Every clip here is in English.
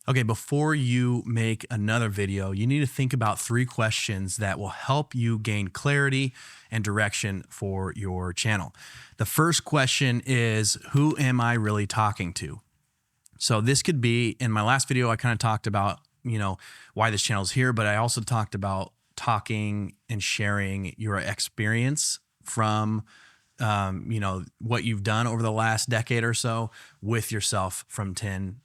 Okay, before you make another video, you need to think about 3 questions that will help you gain clarity and direction for your channel. The first question is, who am I really talking to? So this could be, in my last video, I kind of talked about, why this channel is here, but I also talked about talking and sharing your experience from what you've done over the last decade or so with yourself from 10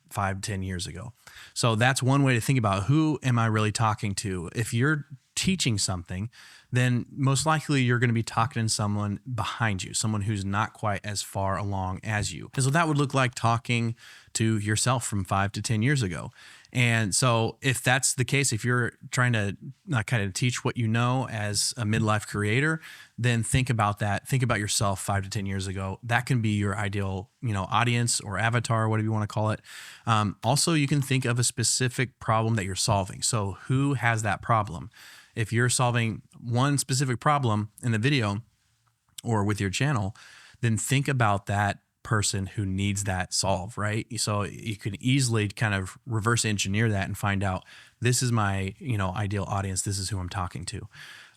years ago. So that's one way to think about, who am I really talking to? If you're teaching something, then most likely you're going to be talking to someone behind you, someone who's not quite as far along as you. And so that would look like talking to yourself from 5 to 10 years ago. And so if that's the case, if you're trying to kind of teach what you know as a midlife creator, then think about that. Think about yourself 5 to 10 years ago. That can be your ideal, audience or avatar, whatever you want to call it. Also, you can think of a specific problem that you're solving. So who has that problem? If you're solving one specific problem in the video or with your channel, then think about that person who needs that solved, right? So you can easily kind of reverse engineer that and find out, this is my, ideal audience. This is who I'm talking to.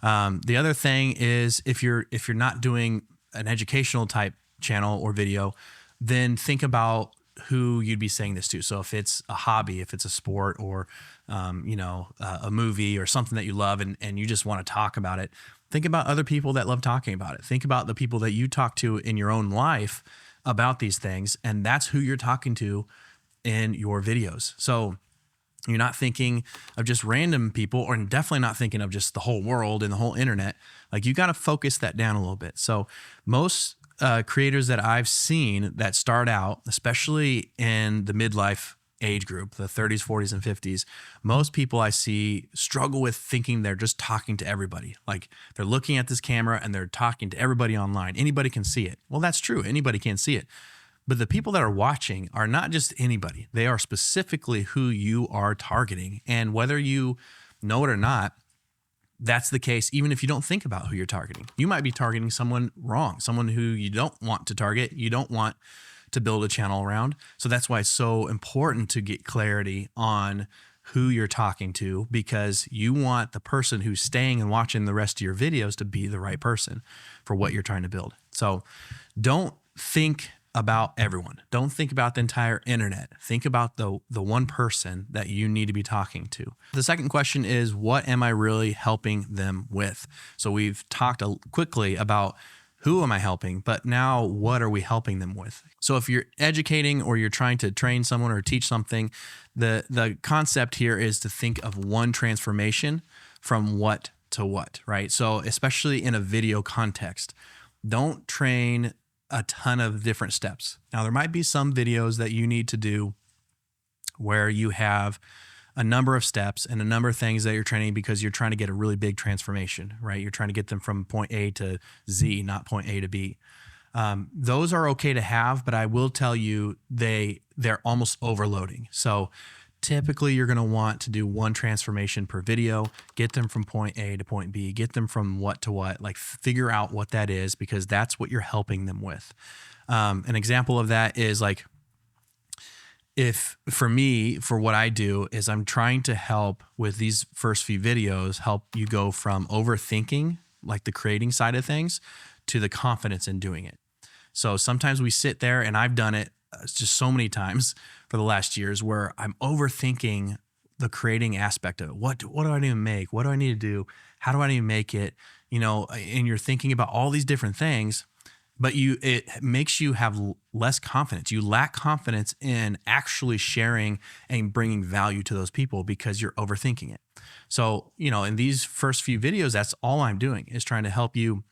The other thing is, if you're not doing an educational type channel or video, then think about who you'd be saying this to. So if it's a hobby, if it's a sport, or a movie or something that you love, and you just want to talk about it, think about other people that love talking about it. Think about the people that you talk to in your own life about these things, and that's who you're talking to in your videos. So you're not thinking of just random people, or definitely not thinking of just the whole world and the whole internet. Like, you got to focus that down a little bit. So most creators that I've seen that start out, especially in the midlife age group, the 30s, 40s, and 50s, most people I see struggle with thinking they're just talking to everybody. Like, they're looking at this camera and they're talking to everybody online. Anybody can see it. Well, that's true. Anybody can see it. But the people that are watching are not just anybody. They are specifically who you are targeting. And whether you know it or not, that's the case. Even if you don't think about who you're targeting, you might be targeting someone wrong, someone who you don't want to target, you don't want to build a channel around. So that's why it's so important to get clarity on who you're talking to, because you want the person who's staying and watching the rest of your videos to be the right person for what you're trying to build. So don't think about everyone. Don't think about the entire internet. Think about the one person that you need to be talking to. The second question is, what am I really helping them with? So we've talked quickly about who am I helping, but now what are we helping them with? So if you're educating or you're trying to train someone or teach something, the concept here is to think of one transformation from what to what, right? So especially in a video context, don't train a ton of different steps. Now, there might be some videos that you need to do where you have a number of steps and a number of things that you're training because you're trying to get a really big transformation, right? You're trying to get them from point A to Z, not point A to B. Those are okay to have, but I will tell you they're almost overloading. So typically you're going to want to do one transformation per video, get them from point A to point B, get them from what to what, like figure out what that is, because that's what you're helping them with. An example of that is, like, if for me, for what I do is I'm trying to help with these first few videos, help you go from overthinking, like the creating side of things, to the confidence in doing it. So sometimes we sit there, and I've done it just so many times for the last years, where I'm overthinking the creating aspect of it. What do I need to make? What do I need to do? How do I need to make it? And you're thinking about all these different things, but it makes you have less confidence. You lack confidence in actually sharing and bringing value to those people because you're overthinking it. So, in these first few videos, that's all I'm doing, is trying to help you,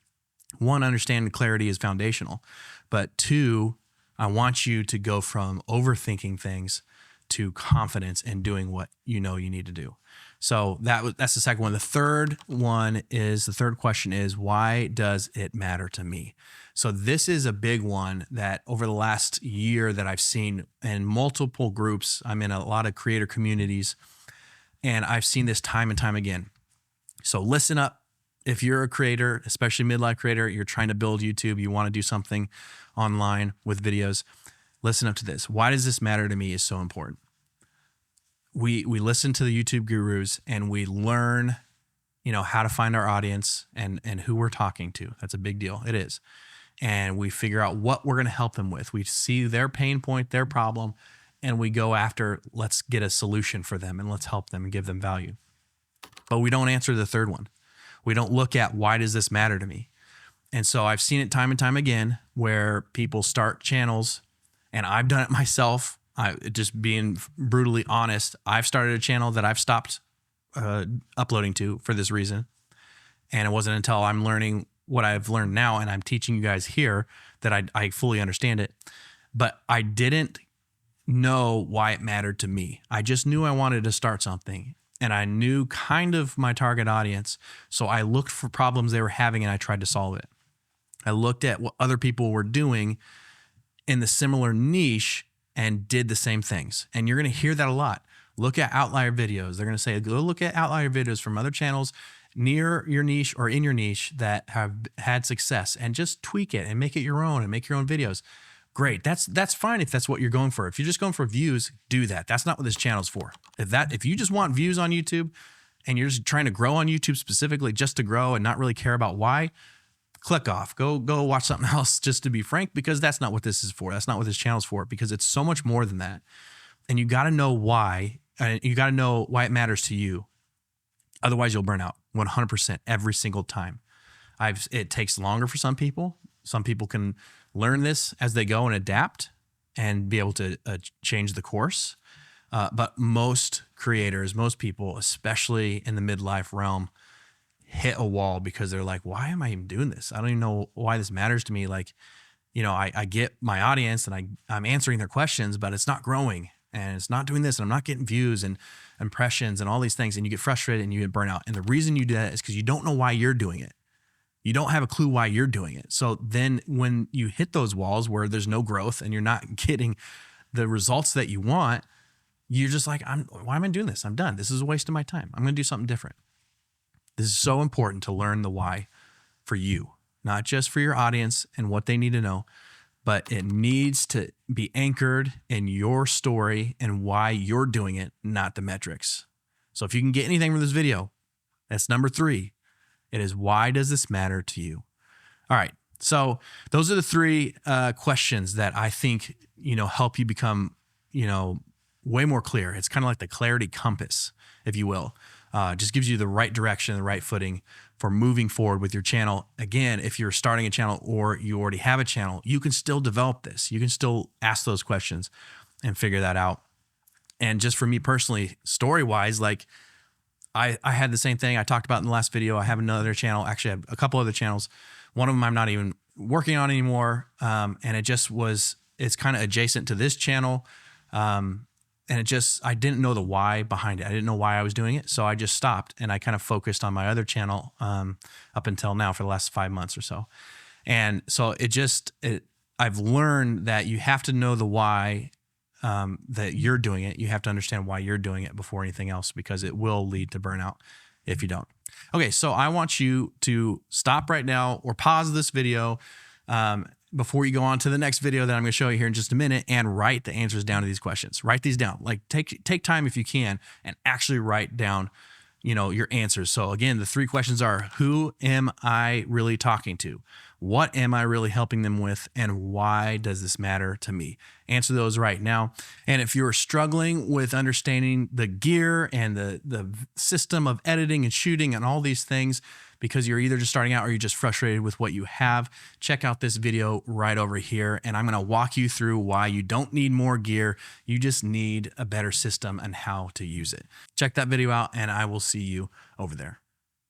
one, understand clarity is foundational, but two, I want you to go from overthinking things to confidence in doing what you need to do. So that's the second one. The third question is, why does it matter to me? So this is a big one that over the last year that I've seen in multiple groups. I'm in a lot of creator communities, and I've seen this time and time again. So listen up. If you're a creator, especially midlife creator, you're trying to build YouTube, you want to do something online with videos, listen up to this. Why does this matter to me is so important. we listen to the YouTube gurus and we learn, how to find our audience and who we're talking to. That's a big deal. It is. And we figure out what we're going to help them with. We see their pain point, their problem, and we go after, let's get a solution for them and let's help them and give them value. But we don't answer the third one. We don't look at, why does this matter to me? And so I've seen it time and time again where people start channels, and I've done it myself. Just being brutally honest, I've started a channel that I've stopped uploading to for this reason. And it wasn't until I'm learning what I've learned now and I'm teaching you guys here that I fully understand it. But I didn't know why it mattered to me. I just knew I wanted to start something, and I knew kind of my target audience. So I looked for problems they were having and I tried to solve it. I looked at what other people were doing in the similar niche and did the same things. And you're going to hear that a lot. Look at outlier videos. They're going to say, go look at outlier videos from other channels near your niche or in your niche that have had success, and just tweak it and make it your own and make your own videos. Great. That's fine if that's what you're going for. If you're just going for views, do that. That's not what this channel's for. If you just want views on YouTube and you're just trying to grow on YouTube specifically just to grow and not really care about why, click off. Go watch something else, just to be frank, because that's not what this is for. That's not what this channel's for, because it's so much more than that. And you got to know why. You got to know why it matters to you. Otherwise, you'll burn out 100% every single time. It takes longer for some people. Some people can learn this as they go and adapt and be able to change the course. But most creators, most people, especially in the midlife realm, hit a wall because they're like, why am I even doing this? I don't even know why this matters to me. Like, I get my audience and I'm answering their questions, but it's not growing and it's not doing this, and I'm not getting views and impressions and all these things. And you get frustrated and you get burnt out. And the reason you do that is because you don't know why you're doing it. You don't have a clue why you're doing it. So then when you hit those walls where there's no growth and you're not getting the results that you want, you're just like, why am I doing this? I'm done. This is a waste of my time. I'm going to do something different. This is so important to learn the why for you, not just for your audience and what they need to know, but it needs to be anchored in your story and why you're doing it, not the metrics. So if you can get anything from this video, that's number 3. It is, why does this matter to you? All right. So those are the 3 questions that I think, help you become, way more clear. It's kind of like the clarity compass, if you will. Just gives you the right direction, the right footing for moving forward with your channel. Again, if you're starting a channel or you already have a channel, you can still develop this. You can still ask those questions and figure that out. And just for me personally, story-wise, like I had the same thing I talked about in the last video. I have another channel. Actually, I have a couple other channels. One of them I'm not even working on anymore. And it's kind of adjacent to this channel. And I didn't know the why behind it. I didn't know why I was doing it. So I just stopped and I kind of focused on my other channel up until now for the last 5 months or so. And so I've learned that you have to know the why that you're doing it. You have to understand why you're doing it before anything else, because it will lead to burnout if you don't. Okay, so I want you to stop right now or pause this video before you go on to the next video that I'm going to show you here in just a minute, and write the answers down to these questions. Write these down. Like take time if you can and actually write down, your answers. So again, the 3 questions are, who am I really talking to? What am I really helping them with? And why does this matter to me? Answer those right now. And if you're struggling with understanding the gear and the system of editing and shooting and all these things, because you're either just starting out or you're just frustrated with what you have, check out this video right over here. And I'm going to walk you through why you don't need more gear. You just need a better system and how to use it. Check that video out, and I will see you over there.